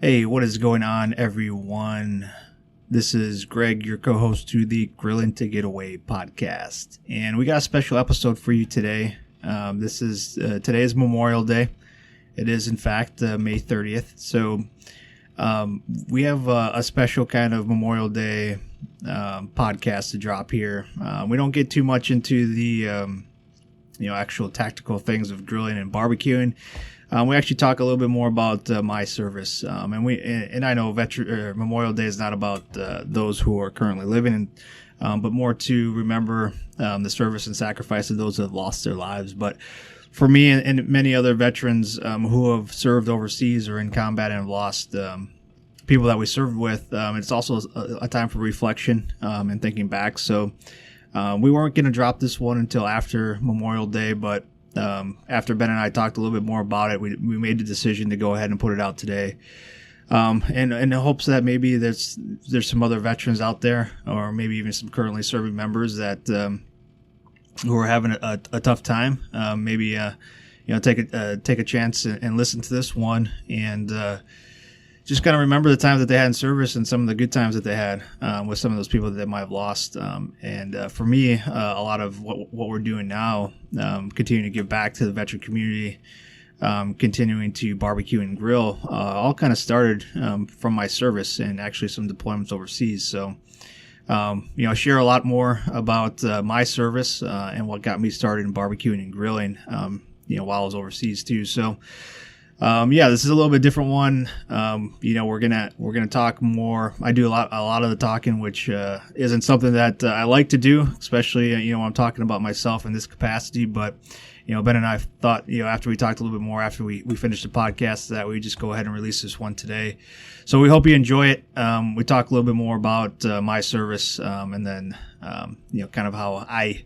Hey, what is going on, everyone? This is Greg, your co-host to the Grillin' to Get Away podcast, and we got a special episode for you today. Today is Memorial Day. It is, in fact, May 30th. So we have a special kind of Memorial Day podcast to drop here. We don't get too much into the actual tactical things of grilling and barbecuing. We actually talk a little bit more about my service, and I know Memorial Day is not about those who are currently living, but more to remember the service and sacrifice of those that have lost their lives. But for me and many other veterans who have served overseas or in combat and have lost people that we served with, it's also a time for reflection and thinking back. So we weren't going to drop this one until after Memorial Day, but after Ben and I talked a little bit more about it, we made the decision to go ahead and put it out today. And in the hopes that maybe there's some other veterans out there, or maybe even some currently serving members that who are having a tough time. Maybe take a chance and listen to this one, and just kind of remember the times that they had in service and some of the good times that they had with some of those people that they might have lost. And for me, a lot of what we're doing now, continuing to give back to the veteran community, continuing to barbecue and grill, all kind of started from my service and actually some deployments overseas. So, share a lot more about my service and what got me started in barbecuing and grilling, while I was overseas too. So, this is a little bit different one. We're gonna talk more. I do a lot of the talking, which isn't something that I like to do, especially when I'm talking about myself in this capacity. But Ben and I thought, after we talked a little bit more after we finished the podcast, that we just go ahead and release this one today. So we hope you enjoy it. We talk a little bit more about my service, and then kind of how I.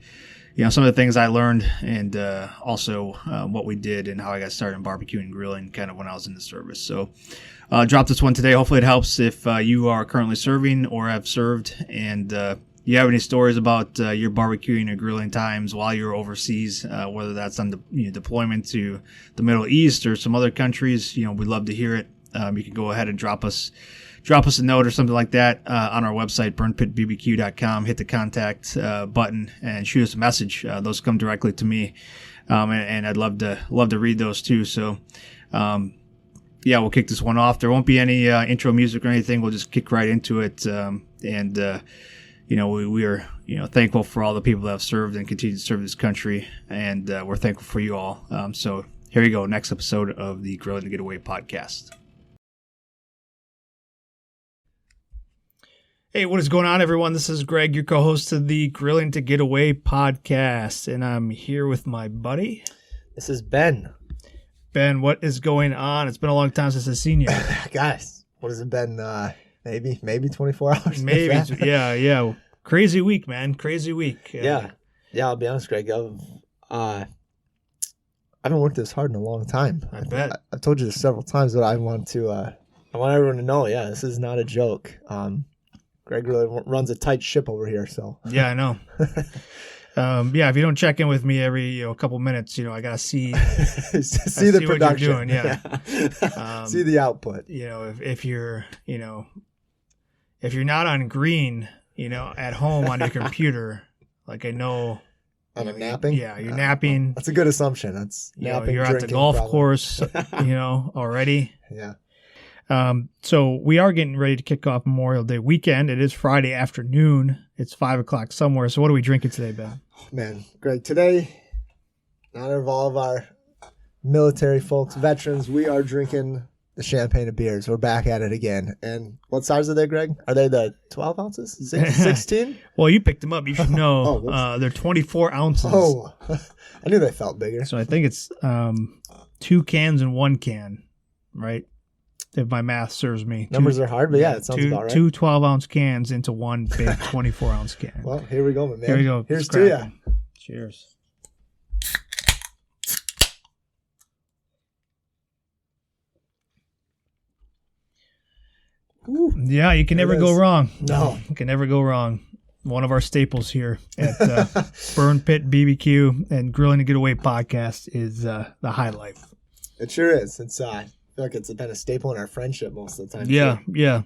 Some of the things I learned, and also what we did and how I got started in barbecuing and grilling kind of when I was in the service. So drop this one today. Hopefully it helps if you are currently serving or have served, and you have any stories about your barbecuing or grilling times while you're overseas, whether that's on the deployment to the Middle East or some other countries. We'd love to hear it. You can go ahead and drop us a note or something like that on our website, burnpitbbq.com. Hit the contact button and shoot us a message. Those come directly to me, and I'd love to read those too. So, we'll kick this one off. There won't be any intro music or anything. We'll just kick right into it. We are thankful for all the people that have served and continue to serve this country, and we're thankful for you all. So here you go. Next episode of the Grilling to Get Away podcast. Hey, what is going on, everyone? This is Greg, your co-host of the Grilling to Get Away podcast, and I'm here with my buddy. This is Ben. Ben, what is going on? It's been a long time since I've seen you. Guys, what has it been? Maybe 24 hours? Maybe, yeah. Crazy week, man. Crazy week. Yeah, I'll be honest, Greg. I haven't worked this hard in a long time. I bet. I've told you this several times, but I want everyone to know, this is not a joke. Greg really runs a tight ship over here, so. Yeah, I know. If you don't check in with me every couple minutes, I gotta see see the production. What you're doing, yeah. See the output. If you're not on green, at home on your computer, like I know. I'm napping. Yeah, you're napping. That's a good assumption. That's napping. You're at the golf course, already. Yeah. So we are getting ready to kick off Memorial Day weekend. It is Friday afternoon. It's 5:00 somewhere. So what are we drinking today, Ben? Oh, man, Greg, today, in honor of all of our military folks, veterans, we are drinking the champagne of beers. We're back at it again. And what size are they, Greg? Are they the 12 ounces? 16? Well, you picked them up. You should know. They're 24 ounces. Oh, I knew they felt bigger. So I think it's 2 cans and 1 can, right? If my math serves me. Numbers are hard, but it sounds about right. 2 12-ounce cans into 1 big 24-ounce can. Well, here we go, my man. Here we go. Here's to you. Cheers. Ooh, yeah, you can never go wrong. No. You can never go wrong. One of our staples here at Burn Pit BBQ and Grilling to Get Away podcast is the high life. It sure is. It's feel like it's been a staple in our friendship most of the time. Yeah, too. yeah.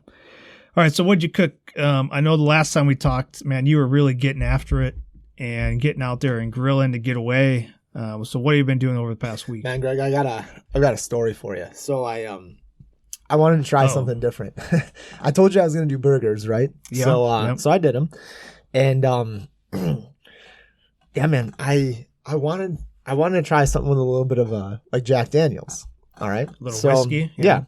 All right, so what'd you cook? I know the last time we talked, man, you were really getting after it and getting out there and grilling to get away. So what have you been doing over the past week? Man, Greg, I got a story for you. So I wanted to try something different. I told you I was going to do burgers, right? Yeah. So I did them, and yeah, man, I wanted to try something with a little bit of like Jack Daniels. All right, A little whiskey. Yeah.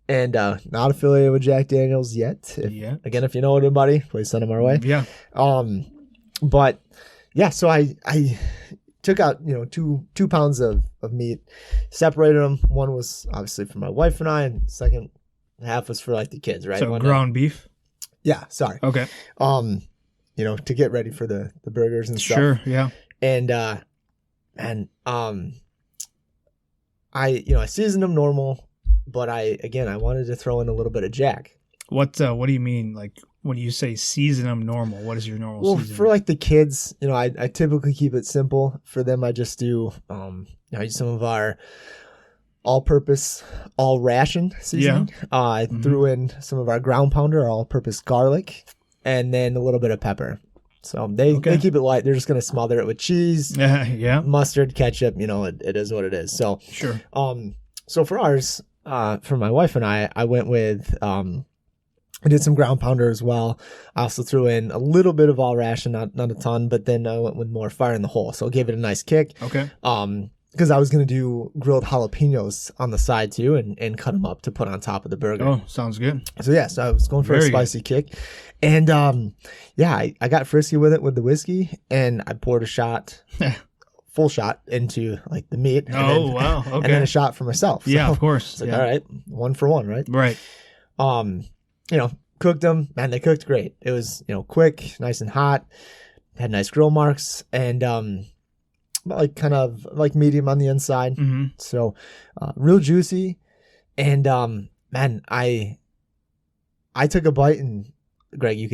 And not affiliated with Jack Daniels yet. Again, if you know anybody, please send them our way. Yeah. But yeah, so I took out 2 pounds of meat, separated them. One was obviously for my wife and I, and the second half was for like the kids, right? So ground beef. Yeah, sorry. Okay. To get ready for the burgers and stuff. Sure. Yeah. And I seasoned them normal. But I wanted to throw in a little bit of Jack. What do you mean? Like when you say season them normal, what is your normal season? For like the kids, I typically keep it simple. For them, I just do I use some of our all-purpose, all-ration seasoning. Yeah. I threw in some of our ground pounder, our all-purpose garlic, and then a little bit of pepper. So they keep it light. They're just going to smother it with cheese, mustard, ketchup. It is what it is. So sure. So for ours. For my wife and I went with, I did some ground pounder as well. I also threw in a little bit of all ration, not a ton, but then I went with more fire in the hole. So it gave it a nice kick. Okay. Because I was going to do grilled jalapenos on the side too and cut them up to put on top of the burger. Oh, sounds good. So yeah, so I was going for a spicy kick. And I got frisky with it with the whiskey, and I poured a shot. Full shot into like the meat. Wow. Okay. And then a shot for myself. So yeah, of course. It's like, all right, 1 for 1, right? Right. Cooked them. Man, they cooked great. It was, quick, nice and hot. Had nice grill marks, and like kind of like medium on the inside. Mm-hmm. So real juicy. And man, I took a bite, and Greg, you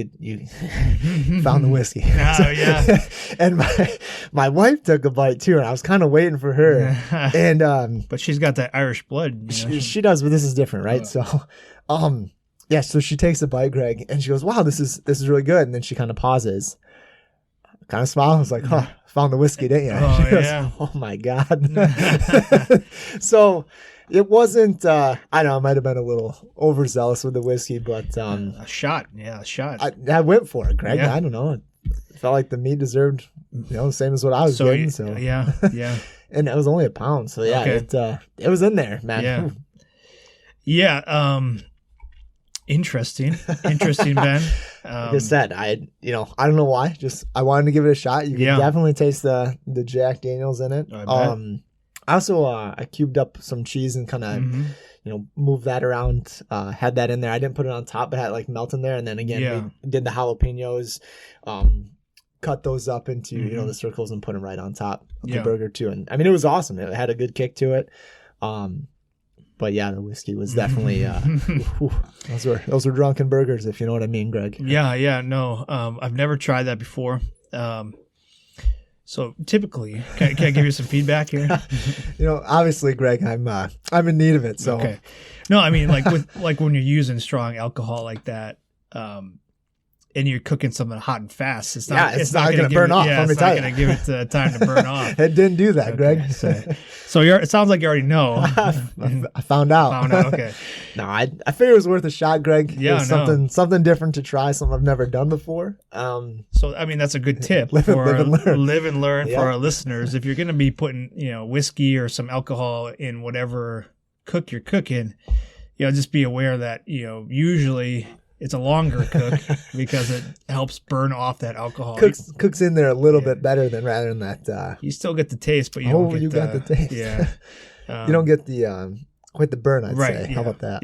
found the whiskey. Oh, yeah. And my wife took a bite too, and I was kind of waiting for her. And but she's got that Irish blood. She does, but this is different, right? So, so she takes a bite, Greg, and she goes, "Wow, this is really good." And then she kind of pauses, kind of smiles, was like, "Huh, found the whiskey, didn't you?" Oh, she goes, yeah. "Oh my god." So. It wasn't, I don't know, I might have been a little overzealous with the whiskey, but... a shot. Yeah, a shot. I went for it, Greg. Yeah. I don't know. It felt like the meat deserved, the same as what I was getting. So yeah. And it was only a pound. So yeah, it was in there, man. Yeah. Yeah. Interesting, Ben. Like I said, I don't know why. Just, I wanted to give it a shot. You can definitely taste the Jack Daniels in it. I also I cubed up some cheese and kind of moved that around. Had that in there. I didn't put it on top, but had it like melt in there. And then again, we did the jalapenos, cut those up into the circles and put them right on top of the burger too. And I mean, it was awesome. It had a good kick to it. But yeah, the whiskey was definitely those were drunken burgers, if you know what I mean, Greg. Yeah, no, I've never tried that before. So typically, can I give you some feedback here? Obviously, Greg, I'm in need of it. So okay, no, I mean like when you're using strong alcohol like that, and you're cooking something hot and fast, it's not going to burn off. Yeah, it's not going to give it time to burn off. It didn't do that, Greg. So it sounds like you already know. I found out. Okay. No, I figured it was worth a shot, Greg. Yeah, something different to try, something I've never done before. So I mean, that's a good tip live and learn for our listeners. If you're going to be putting whiskey or some alcohol in whatever cook you're cooking, just be aware that usually it's a longer cook because it helps burn off that alcohol. Cooks in there a little bit better rather than that. You still get the taste, but you don't get got the taste. Yeah. You don't get the quite the burn, I'd say. Yeah, how about that?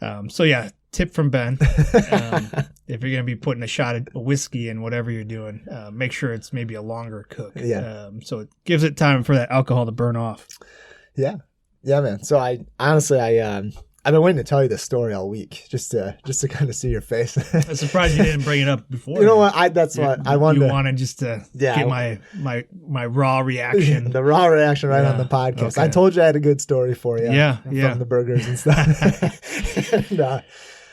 Yeah. So yeah, tip from Ben. If you're going to be putting a shot of whiskey in whatever you're doing, make sure it's maybe a longer cook. Yeah. So it gives it time for that alcohol to burn off. Yeah. Yeah, man. So I honestly, I've been waiting to tell you this story all week, just to kind of see your face. I'm surprised you didn't bring it up before. You know what? That's what I wanted. You wanted just to get my raw reaction. The raw reaction on the podcast. Okay. I told you I had a good story for you. From the burgers and stuff. And,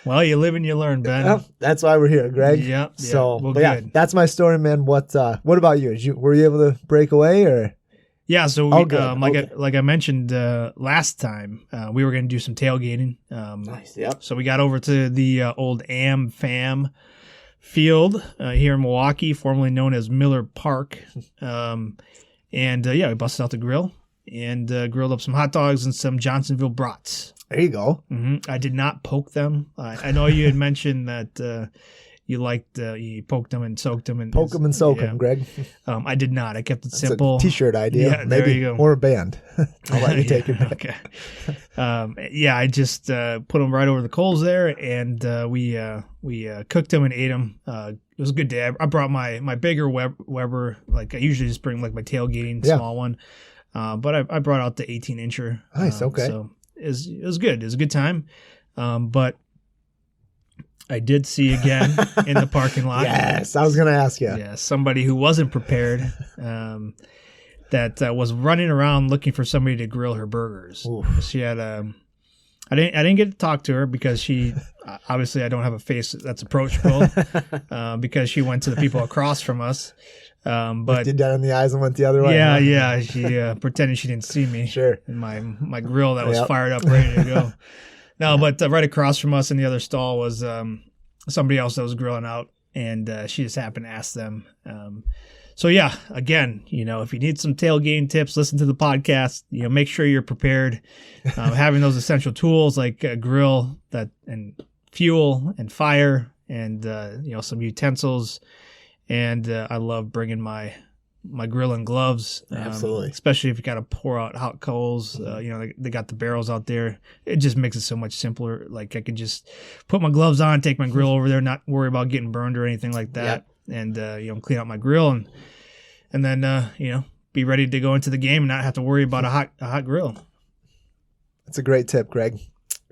well, you live and you learn, Ben. That's why we're here, Greg. Yeah. So, well, that's my story, man. What about you? Were you able to break away or? Yeah, so like I mentioned last time, we were going to do some tailgating. Nice, yep. So we got over to the old Fam field here in Milwaukee, formerly known as Miller Park. We busted out the grill and grilled up some hot dogs and some Johnsonville brats. There you go. Mm-hmm. I did not poke them. I know you had mentioned that you liked you poked them and soaked them. Poke them and soak them, Greg. I did not. I kept it That's simple. A T-shirt idea, yeah, maybe, there you go. Or a band. I'll let you take it back. Okay. I just put them right over the coals there, and we cooked them and ate them. It was a good day. I brought my bigger Weber. Like I usually just bring like my tailgating small one, but I brought out the 18-incher. Nice. Okay. So it was good. It was a good time, but I did see again in the parking lot. Yes, I was going to ask you. Yeah, somebody who wasn't prepared that was running around looking for somebody to grill her burgers. Oof. She had I didn't get to talk to her because she obviously I don't have a face that's approachable because she went to the people across from us. But did that in the eyes and went the other way. Yeah. She pretended she didn't see me. Sure. In my grill that was fired up, ready to go. No, but right across from us in the other stall was somebody else that was grilling out, and she just happened to ask them. So yeah, again, if you need some tailgating tips, listen to the podcast. Make sure you're prepared. Having those essential tools like a grill and fuel and fire and some utensils. And I love bringing my grilling gloves. Absolutely. Especially if you got to pour out hot coals. They got the barrels out there. It just makes it so much simpler. Like I could just put my gloves on, take my grill over there, not worry about getting burned or anything like that. Yep. And, clean out my grill and then, be ready to go into the game and not have to worry about a hot grill. That's a great tip, Greg.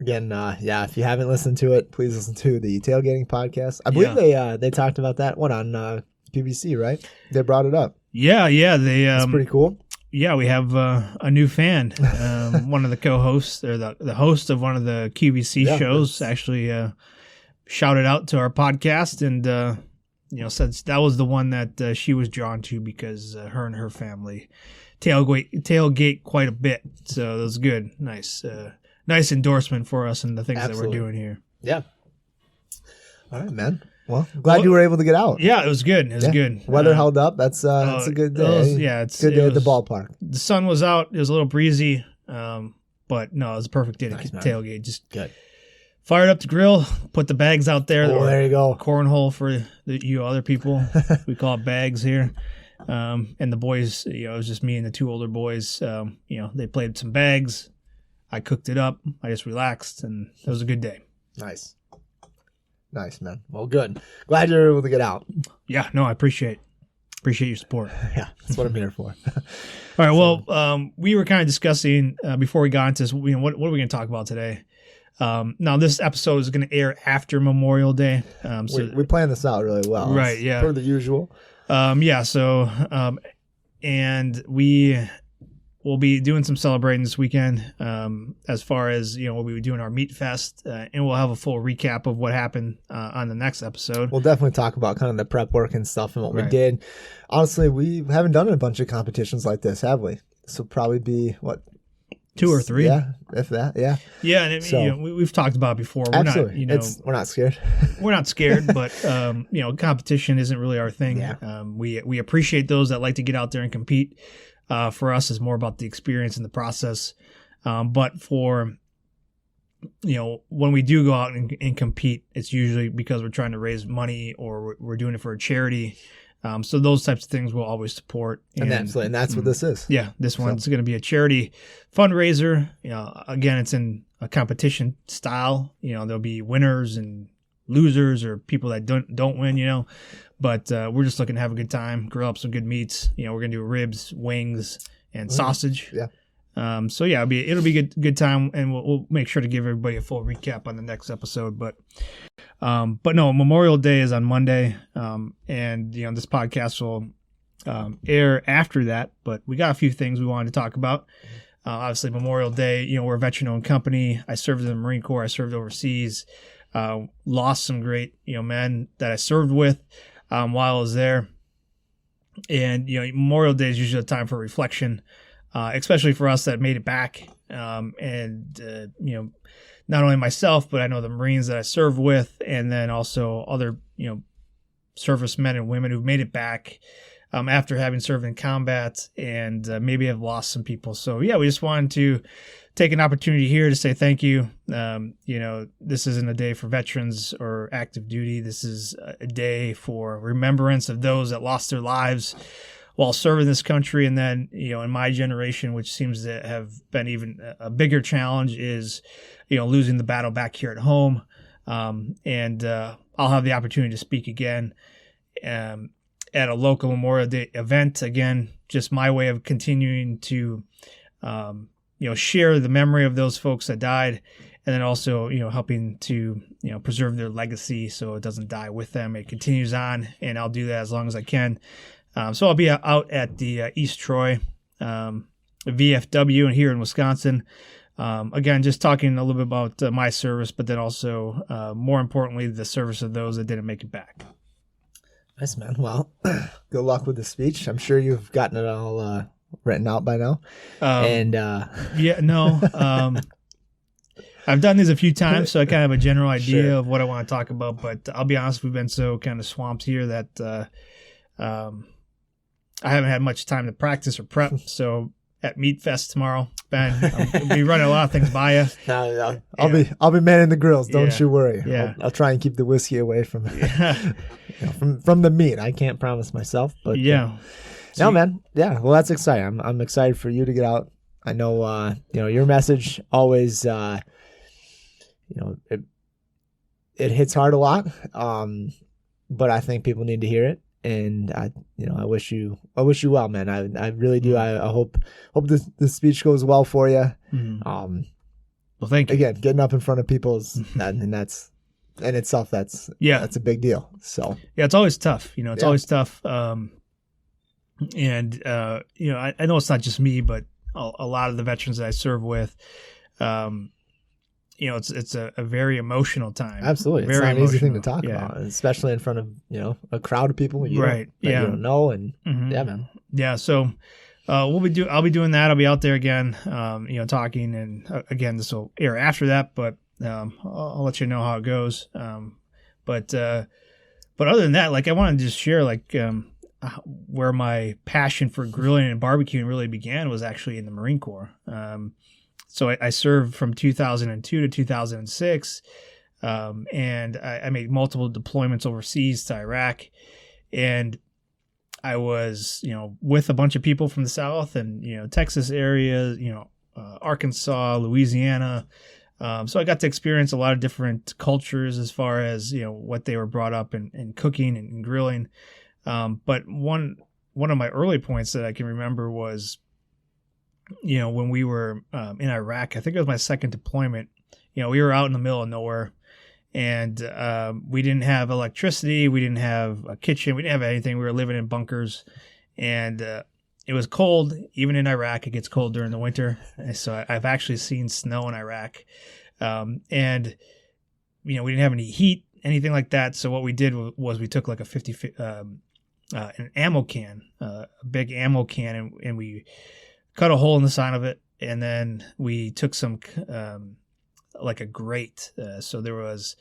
Again, if you haven't listened to it, please listen to the Tailgating Podcast. I believe they talked about that on PBC, right? They brought it up. Yeah, they. That's pretty cool. Yeah, we have a new fan. One of the co-hosts, or the host of one of the QVC shows, actually shouted out to our podcast and said that was the one that she was drawn to because her and her family tailgate quite a bit. So that was good. Nice endorsement for us and the things that we're doing here. Yeah. All right, man. Well, glad you were able to get out. Yeah, it was good. It was good. Weather held up. That's a good day. It's good day at the ballpark. The sun was out. It was a little breezy, but no, it was a perfect day to tailgate. Just good. Fired up the grill, put the bags out there. Oh, there you go. Cornhole for you other people. We call it bags here. And the boys, it was just me and the two older boys. They played some bags. I cooked it up. I just relaxed, and it was a good day. Nice, man. Well, good. Glad you were able to get out. Yeah, no, I appreciate your support. Yeah, that's what I'm here for. All right, well, we were kind of discussing before we got into this, what are we going to talk about today? Now, this episode is going to air after Memorial Day. So we planned this out really well. Right, yeah. Per the usual. And we will be doing some celebrating this weekend as far as, we'll be doing our Meat Fest, and we'll have a full recap of what happened on the next episode. We'll definitely talk about kind of the prep work and stuff and what we did. Honestly, we haven't done a bunch of competitions like this, have we? This will probably be, 2 or 3? Yeah, if that, yeah. Yeah, and we've talked about it before. We're absolutely. We're not scared. We're not scared, but competition isn't really our thing. Yeah. We appreciate those that like to get out there and compete. For us, it's more about the experience and the process. But for when we do go out and compete, it's usually because we're trying to raise money or we're doing it for a charity. So those types of things we'll always support. And absolutely, and that's what this is. Yeah, this one's going to be a charity fundraiser. Again, it's in a competition style. There'll be winners and losers or people that don't win. But we're just looking to have a good time, grill up some good meats. We're going to do ribs, wings, and sausage. Yeah. So yeah, it'll be good time, and we'll make sure to give everybody a full recap on the next episode. But no, Memorial Day is on Monday, and this podcast will air after that. But we got a few things we wanted to talk about. Obviously, Memorial Day. We're a veteran-owned company. I served in the Marine Corps. I served overseas. Lost some great men that I served with while I was there. And Memorial Day is usually a time for reflection, especially for us that made it back. And not only myself, but I know the Marines that I served with, and then also other servicemen and women who've made it back after having served in combat, and maybe have lost some people. So yeah, we just wanted to take an opportunity here to say thank you. This isn't a day for veterans or active duty. This is a day for remembrance of those that lost their lives while serving this country. And then, in my generation, which seems to have been even a bigger challenge, is, losing the battle back here at home. And I'll have the opportunity to speak again at a local Memorial Day event. Again, just my way of continuing to share the memory of those folks that died, and then also, helping to, preserve their legacy so it doesn't die with them. It continues on, and I'll do that as long as I can. So I'll be out at the East Troy VFW and here in Wisconsin. Again, just talking a little bit about my service, but then also, more importantly, the service of those that didn't make it back. Nice, man. Well, good luck with the speech. I'm sure you've gotten it all written out by now. Yeah, no. I've done these a few times, so I kind of have a general idea of what I want to talk about. But I'll be honest, we've been so kind of swamped here that I haven't had much time to practice or prep. So at Meat Fest tomorrow, Ben, I'll be running a lot of things by you. No, I'll be manning the grills. Don't you worry. Yeah. I'll try and keep the whiskey away from from the meat. I can't promise myself, but yeah. No, man. Yeah. Well, that's exciting. I'm excited for you to get out. I know, your message always, it hits hard a lot. But I think people need to hear it. And I wish you well, man. I really do. I hope the speech goes well for you. Mm-hmm. Well, thank you. Again, getting up in front of people that's in itself, that's a big deal. So yeah, it's always tough. It's always tough. And I know it's not just me, but a lot of the veterans that I serve with, it's a very emotional time. Absolutely. It's not an easy thing to talk about, especially in front of, a crowd of people you don't know. And yeah, man. Yeah. So, I'll be doing that. I'll be out there again, talking, and again, this will air after that, but, I'll let you know how it goes. But other than that, I wanted to just share, where my passion for grilling and barbecuing really began was actually in the Marine Corps. So I served from 2002 to 2006, and I made multiple deployments overseas to Iraq, and I was, with a bunch of people from the South and, Texas area, Arkansas, Louisiana. So I got to experience a lot of different cultures as far as, what they were brought up in cooking and grilling. But one of my early points that I can remember was, when we were in Iraq, I think it was my second deployment, we were out in the middle of nowhere, and we didn't have electricity. We didn't have a kitchen. We didn't have anything. We were living in bunkers, and it was cold. Even in Iraq, it gets cold during the winter. So I've actually seen snow in Iraq. And, we didn't have any heat, anything like that. So what we did was we took a 50, an ammo can, a big ammo can, and we cut a hole in the side of it. And then we took some, a grate. So there was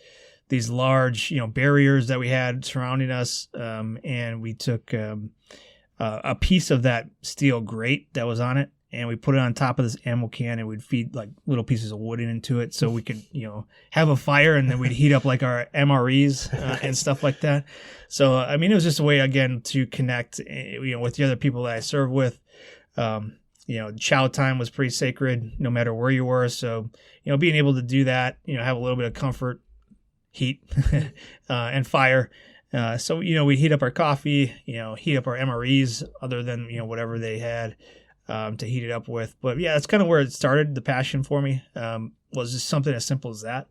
these large, barriers that we had surrounding us. And we took a piece of that steel grate that was on it, and we put it on top of this ammo can, and we'd feed little pieces of wood into it so we could, have a fire, and then we'd heat up our MREs and stuff like that. So, it was just a way, again, to connect, with the other people that I serve with. Chow time was pretty sacred no matter where you were. So, being able to do that, have a little bit of comfort, heat, and fire. So, we heat up our coffee, heat up our MREs other than, whatever they had. to heat it up with. But yeah, that's kind of where it started. The passion for me was just something as simple as that.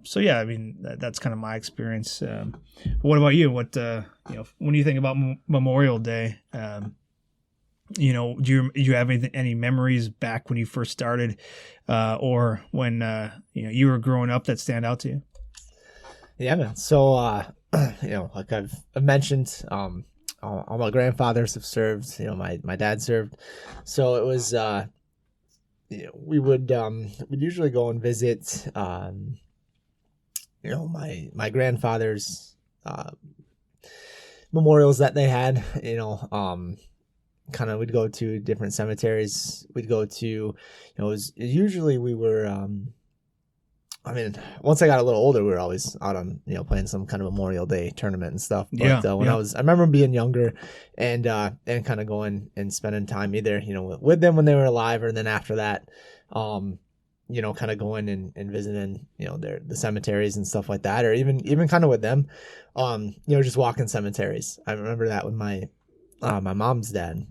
So yeah, I mean that's kind of my experience. But what about you? What when you think about Memorial Day, do you have any memories back when you first started, or when you were growing up that stand out to you? Yeah, man. So like I've mentioned, all my grandfathers have served. My dad served, so it was we'd usually go and visit my grandfather's memorials that they had. Kind of we'd go to different cemeteries. We'd go to usually we were once I got a little older, we were always out on, playing some kind of Memorial Day tournament and stuff. But I remember being younger and kind of going and spending time either, with them when they were alive, or then after that, kind of going and visiting, the cemeteries and stuff like that, or even kind of with them, just walking cemeteries. I remember that with my mom's dad,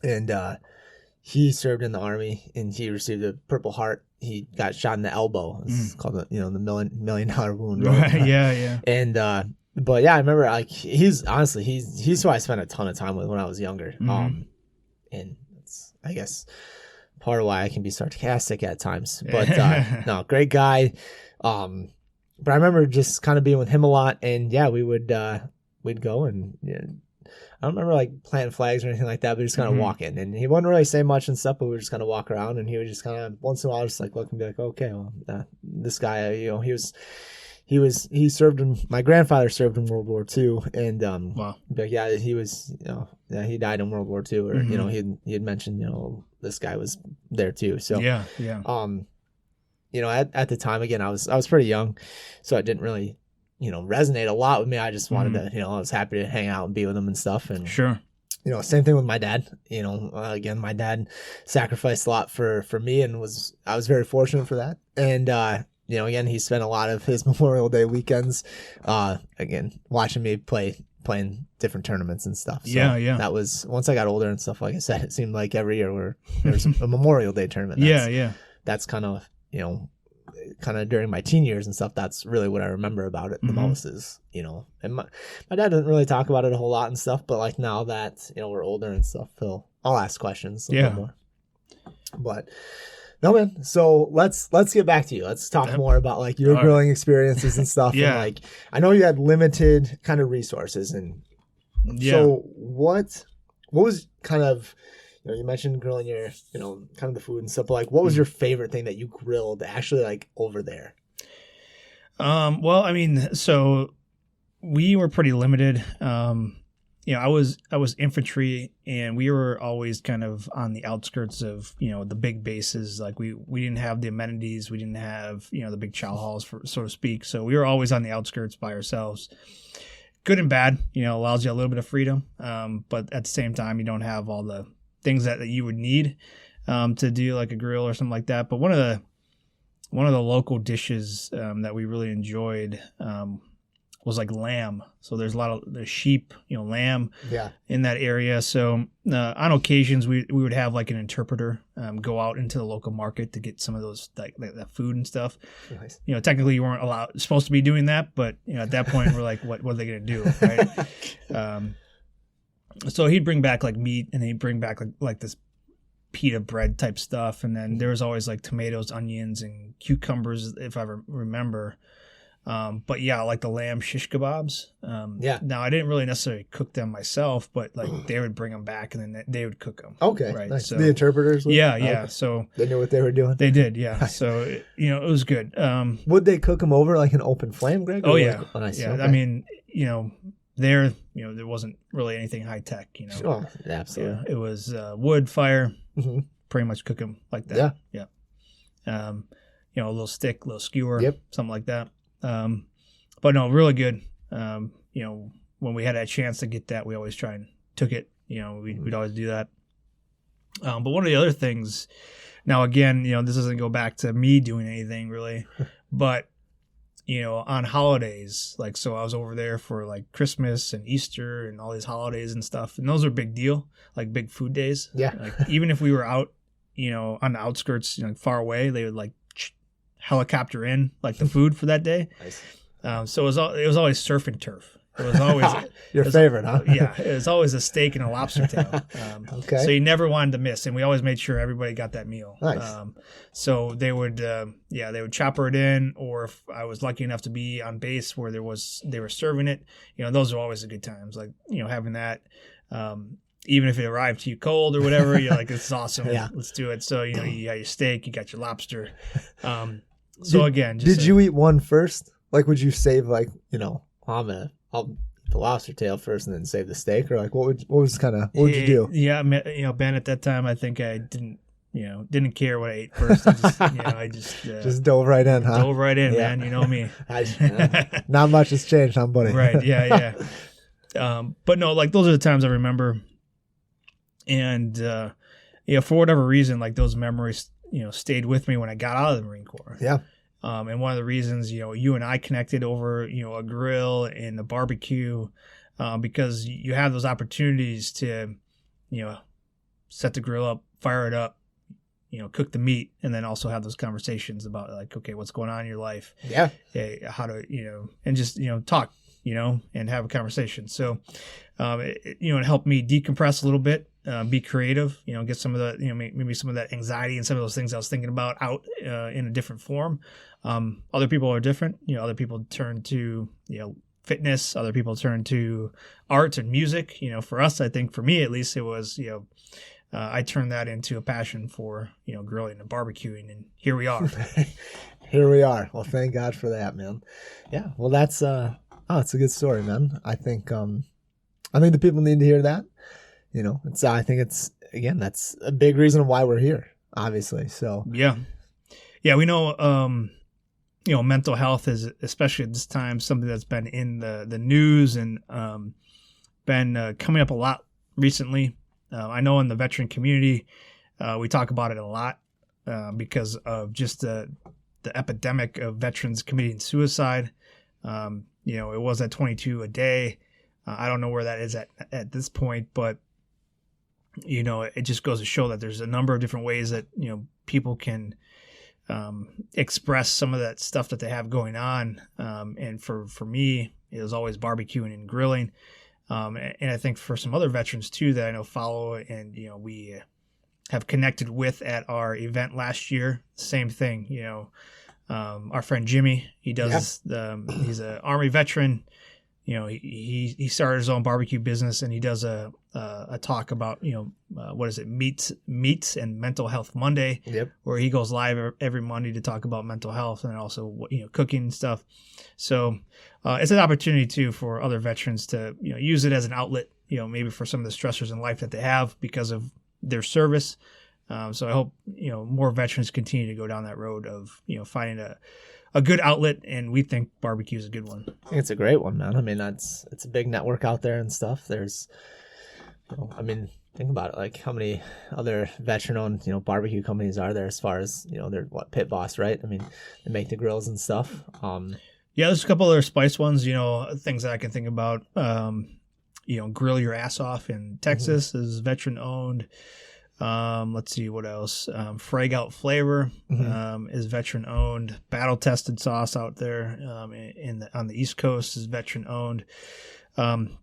and he served in the Army, and he received a Purple Heart. He got shot in the elbow. It's called the $1 million wound. Right? Yeah. And but yeah, I remember he's who I spent a ton of time with when I was younger. And it's, I guess, part of why I can be sarcastic at times. But no, great guy. But I remember just kind of being with him a lot, and yeah, we'd go and. I don't remember planting flags or anything like that, but just kind of walking. And he wouldn't really say much and stuff, but we would just kind of walk around, and he would just kind of once in a while just look and be like, okay, well, this guy, he served in, my grandfather served in World War II, and wow. But yeah, he was, he died in World War II, or he had mentioned, this guy was there too. So yeah. At the time, again, I was pretty young, so it didn't really resonate a lot with me. I just wanted to, I was happy to hang out and be with him and stuff. And sure, same thing with my dad. Again, my dad sacrificed a lot for me, and I was very fortunate for that. And again, he spent a lot of his Memorial Day weekends, again, watching me playing different tournaments and stuff. So yeah. That was, once I got older and stuff, like I said, it seemed like every year there's a Memorial Day tournament. That's kind of, during my teen years and stuff, that's really what I remember about it the most is, and my dad doesn't really talk about it a whole lot and stuff, but now that, we're older and stuff, I'll ask questions a little more. But no, man, so let's get back to you. Let's talk more about your grilling experiences and stuff. Yeah. And I know you had limited kind of resources, and so what was kind of, you mentioned grilling your, kind of the food and stuff, but what was your favorite thing that you grilled actually over there? Well, so we were pretty limited. I was infantry, and we were always kind of on the outskirts of, the big bases. We didn't have the amenities. We didn't have, the big chow halls, so to speak. So we were always on the outskirts by ourselves. Good and bad, allows you a little bit of freedom. But at the same time, you don't have all the things that you would need to do a grill or something like that. But one of the local dishes that we really enjoyed was lamb. So there's a lot of the sheep, lamb in that area. So on occasions we would have an interpreter go out into the local market to get some of those that food and stuff. Nice. Technically you weren't supposed to be doing that, but at that point we're what are they going to do, right? So he'd bring back meat, and he'd bring back this pita bread type stuff, and then there was always tomatoes, onions, and cucumbers, if I remember. But yeah, the lamb shish kebabs. Now I didn't really necessarily cook them myself, but they would bring them back, and then they would cook them. Okay, right. Nice. So the interpreters. Okay. So they knew what they were doing. They did, yeah. So it was good. Would they cook them over an open flame, Greg? Oh yeah, nice. Yeah. Okay. There wasn't really anything high tech, Oh, absolutely. Yeah, it was wood, fire, pretty much cook them like that. Yeah. A little stick, a little skewer, something like that. But no, really good. When we had a chance to get that, we always try and took it. We'd always do that. But one of the other things, now again, this doesn't go back to me doing anything really, but on holidays, like, so I was over there for like Christmas and Easter and all these holidays and stuff. And those are a big deal, like big food days. Yeah. Like even if we were out, on the outskirts, far away, they would like helicopter in like the food for that day. Nice. So it was always surf and turf. It was always your favorite, huh? Yeah, it was always a steak and a lobster tail. Okay. So you never wanted to miss, and we always made sure everybody got that meal. Nice. So they would chopper it in, or if I was lucky enough to be on base where they were serving it, those are always the good times. Like having that, even if it arrived to you cold or whatever, you're like, this is awesome. Yeah. Let's do it. So you got your steak, you got your lobster. Did you eat one first? Like, would you save like I'll eat the lobster tail first and then save the steak, or like what would you do? Yeah, Ben, at that time I think I didn't care what I ate first. I just dove right in, huh? Dove right in, man. You know me. Not much has changed, huh, buddy? Right? Yeah. But no, like those are the times I remember, and for whatever reason, like those memories, stayed with me when I got out of the Marine Corps. Yeah. And one of the reasons, you and I connected over, a grill and a barbecue, because you have those opportunities to, set the grill up, fire it up, cook the meat, and then also have those conversations about like, okay, what's going on in your life? Yeah. How to, and just, talk, and have a conversation. So, it helped me decompress a little bit, be creative, get some of the, maybe some of that anxiety and some of those things I was thinking about out in a different form. Other people are different. Other people turn to, fitness. Other people turn to art and music. For us, I think for me, at least, it was, I turned that into a passion for, grilling and barbecuing, and here we are. Here we are. Well, thank God for that, man. Yeah. Well, that's it's a good story, man. I think the people need to hear that. I think it's, again, that's a big reason why we're here, obviously. So yeah, we know, mental health is, especially at this time, something that's been in the news and been coming up a lot recently. I know in the veteran community, we talk about it a lot because of just the epidemic of veterans committing suicide. It was at 22 a day. I don't know where that is at this point, but it just goes to show that there's a number of different ways that people can express some of that stuff that they have going on. And for me, it was always barbecuing and grilling. And I think for some other veterans too that I know follow, and we have connected with at our event last year, same thing. Our friend Jimmy, he does he's an Army veteran. He started his own barbecue business, and he does a talk about what is it, meats and mental health Monday, where he goes live every Monday to talk about mental health and also cooking and stuff. So it's an opportunity too for other veterans to use it as an outlet, maybe for some of the stressors in life that they have because of their service. So I hope more veterans continue to go down that road of finding a good outlet, and we think barbecue is a good one. I think it's a great one, man. I mean, it's a big network out there and stuff. There's, think about it. Like, how many other veteran-owned, barbecue companies are there as far as, they're Pit Boss, right? I mean, they make the grills and stuff. Yeah, there's a couple other spice ones, things that I can think about. Grill Your Ass Off in Texas is veteran-owned. Let's see what else. Frag Out Flavor is veteran owned. Battle Tested Sauce out there on the East Coast is veteran owned.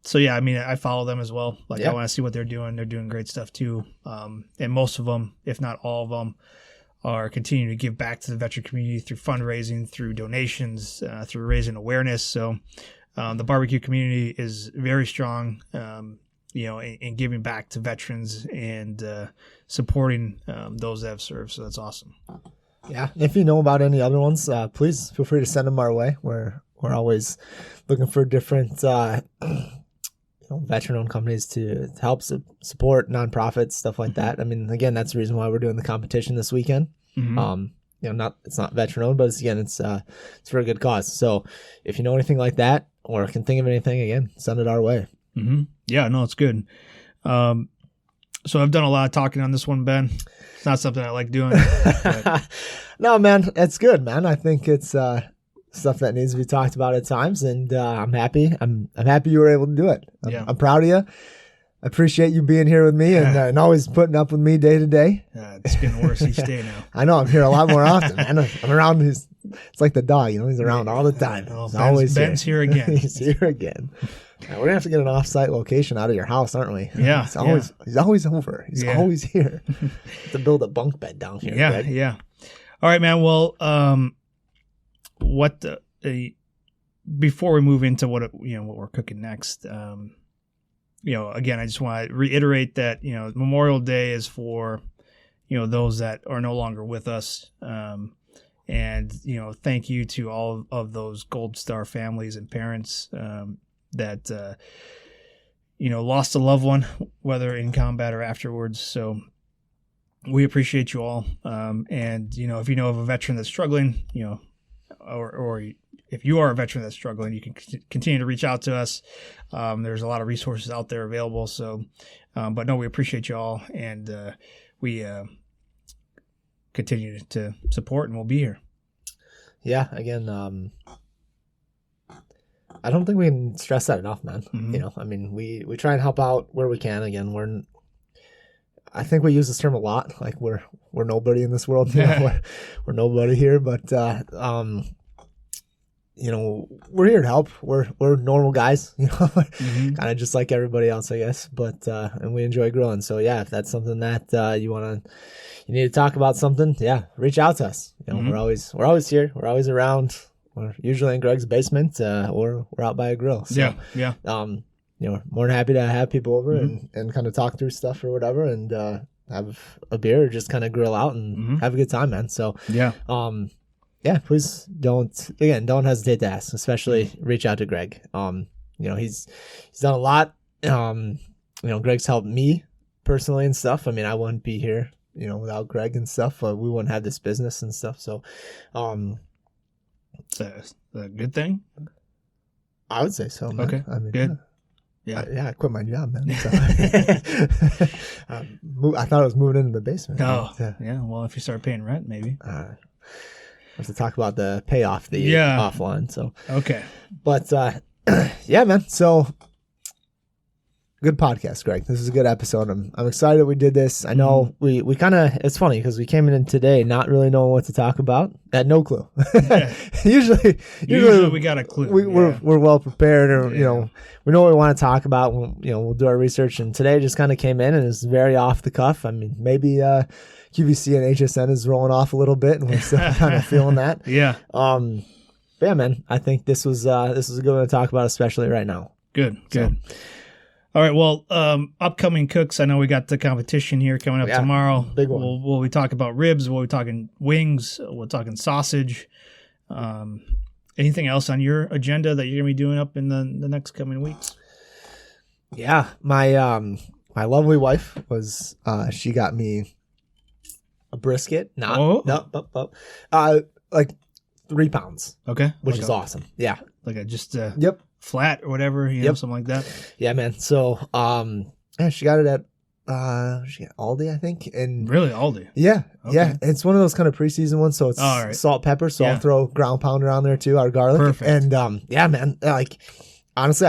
So yeah, I mean, I follow them as well. Like, I want to see what they're doing. They're doing great stuff too. And most of them, if not all of them, are continuing to give back to the veteran community through fundraising, through donations, through raising awareness. So the barbecue community is very strong. And giving back to veterans and supporting those that have served. So that's awesome. Yeah. If you know about any other ones, please feel free to send them our way. We're always looking for different veteran-owned companies to help support nonprofits, stuff like that. I mean, again, that's the reason why we're doing the competition this weekend. It's not veteran-owned, but it's for a good cause. So if you know anything like that or can think of anything, again, send it our way. Yeah, no, it's good. So I've done a lot of talking on this one, Ben. It's not something I like doing. No, man, it's good, man. I think it's stuff that needs to be talked about at times, and I'm happy. I'm happy you were able to do it. I'm proud of you. I appreciate you being here with me and always putting up with me day to day. It's getting worse each day now. I know. I'm here a lot more often, man. I'm around. It's like the dog, He's around all the time. He's always Ben's here again. He's here again. We're gonna have to get an off-site location out of your house, aren't we? Yeah. He's always over. He's always here. Have to build a bunk bed down here. Yeah, Greg. yeah. All right, man. Well, before we move into what we're cooking next, again, I just want to reiterate that Memorial Day is for those that are no longer with us, and thank you to all of those Gold Star families and parents that lost a loved one, whether in combat or afterwards. So we appreciate you all. And if you know of a veteran that's struggling, or if you are a veteran that's struggling, you can continue to reach out to us. There's a lot of resources out there available. So, but no, we appreciate you all, and we continue to support, and we'll be here. Yeah. Again, I don't think we can stress that enough, man. Mm-hmm. We try and help out where we can. Again, I think we use this term a lot. Like we're nobody in this world. We're nobody here, but we're here to help. We're normal guys, Mm-hmm. kind of just like everybody else, I guess. But and we enjoy grilling. So yeah, if that's something that you need to talk about something, reach out to us. Mm-hmm. We're always here. We're always around. We're usually in Greg's basement, or we're out by a grill. So, yeah. We're more than happy to have people over Mm-hmm. and kind of talk through stuff or whatever, and have a beer or just kind of grill out and Mm-hmm. have a good time, man. So please don't hesitate to ask, especially reach out to Greg. He's done a lot. Greg's helped me personally and stuff. I wouldn't be here, without Greg and stuff. We wouldn't have this business and stuff. So, It's a good thing. I would say so, man. Okay, good. I quit my job, man. So I thought I was moving into the basement. Oh, yeah. Well, if you start paying rent, maybe. I have to talk about the payoff, offline. So okay, but yeah, man. So good podcast, Greg. This is a good episode. I'm excited that we did this. I know we kind of, it's funny because we came in today not really knowing what to talk about. Had no clue. Yeah. usually we got a clue. We're well prepared, or we know what we want to talk about. We'll do our research, and today just kind of came in and it's very off the cuff. Maybe QVC and HSN is rolling off a little bit, and we're still kind of feeling that. Yeah. But yeah, man. I think this was a good one to talk about, especially right now. Good. All right. Well, upcoming cooks. I know we got the competition here coming up tomorrow. Big one. Will we talk about ribs? Will we talking wings? We're talking sausage. Anything else on your agenda that you're gonna be doing up in the next coming weeks? Yeah, my lovely wife was she got me a brisket. Like 3 pounds. Okay, which is awesome. Yeah, like a just yep. flat or whatever, something like that. Yeah, man. So, she got it at Aldi, I think. And really, Aldi? Yeah, okay. Yeah. It's one of those kind of preseason ones, so it's salt, pepper. So I'll throw ground pounder on there too, our garlic. Perfect. And yeah, man. Like honestly,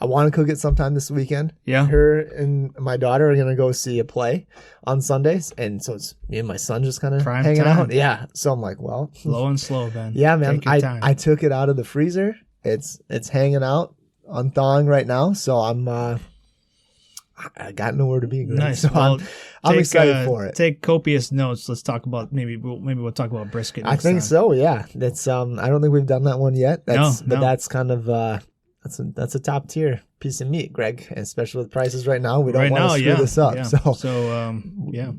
I want to cook it sometime this weekend. Yeah. Her and my daughter are gonna go see a play on Sundays, and so it's me and my son just kind of hanging out. Yeah. So I'm like, well, low and slow, Ben. Yeah, man. I took it out of the freezer. It's hanging out on thawing right now, so I got nowhere to be. Nice. So well, I'm excited for it. Take copious notes. Let's talk about maybe we'll talk about brisket. I think so. Yeah, that's I don't think we've done that one yet. No. But that's kind of that's a top tier piece of meat, Greg. Especially with prices right now, we don't want to screw this up. Yeah. So yeah.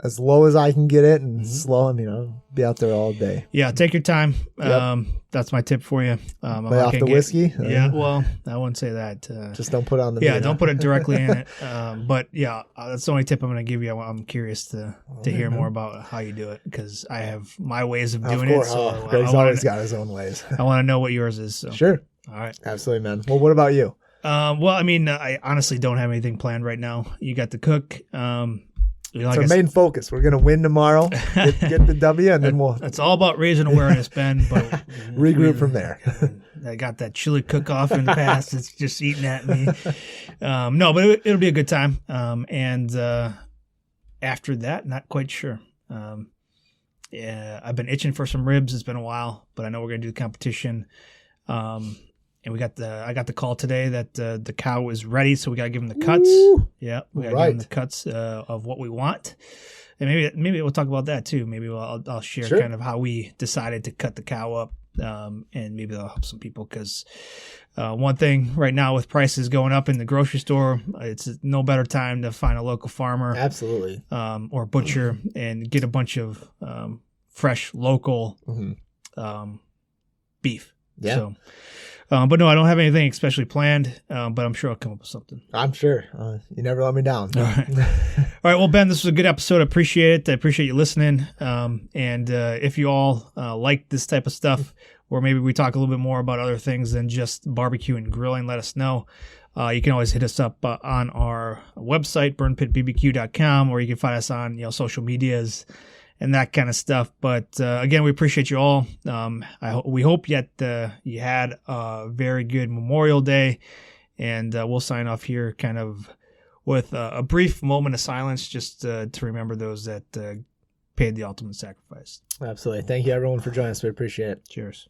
As low as I can get it, and slow. I'll be out there all day. Yeah, take your time. Yep. That's my tip for you. Lay off the whiskey. Yeah, well, I wouldn't say that. Just don't put it on the. Yeah, don't put it directly in it. But yeah, that's the only tip I'm going to give you. I'm curious to hear more about how you do it, because I have my ways of doing it. So Greg's always got his own ways. I want to know what yours is. So. Sure. All right. Absolutely, man. Well, what about you? Well, I honestly don't have anything planned right now. You got the cook. It's our main focus. We're going to win tomorrow, get the W, and then we'll... It's all about raising awareness, Ben, but... regroup from there. I got that chili cook-off in the past. It's just eating at me. No, but it'll be a good time. And after that, not quite sure. Yeah, I've been itching for some ribs. It's been a while, but I know we're going to do the competition. And I got the call today that the cow is ready, so we got to give him the cuts. Ooh, yeah, we got to give him the cuts of what we want. And maybe we'll talk about that too. Maybe I'll share kind of how we decided to cut the cow up, and maybe that'll help some people because one thing right now with prices going up in the grocery store, it's no better time to find a local farmer, absolutely, or butcher and get a bunch of fresh local beef. Yeah. So, but no, I don't have anything especially planned, but I'm sure I'll come up with something. I'm sure. You never let me down. All right. All right. Well, Ben, this was a good episode. I appreciate it. I appreciate you listening. And if you all like this type of stuff, or maybe we talk a little bit more about other things than just barbecue and grilling, let us know. You can always hit us up on our website, burnpitbbq.com, or you can find us on social medias and that kind of stuff. But again, we appreciate you all. We hope you had a very good Memorial Day, and we'll sign off here kind of with a brief moment of silence just to remember those that paid the ultimate sacrifice. Absolutely. Thank you, everyone, for joining us. We appreciate it. Cheers.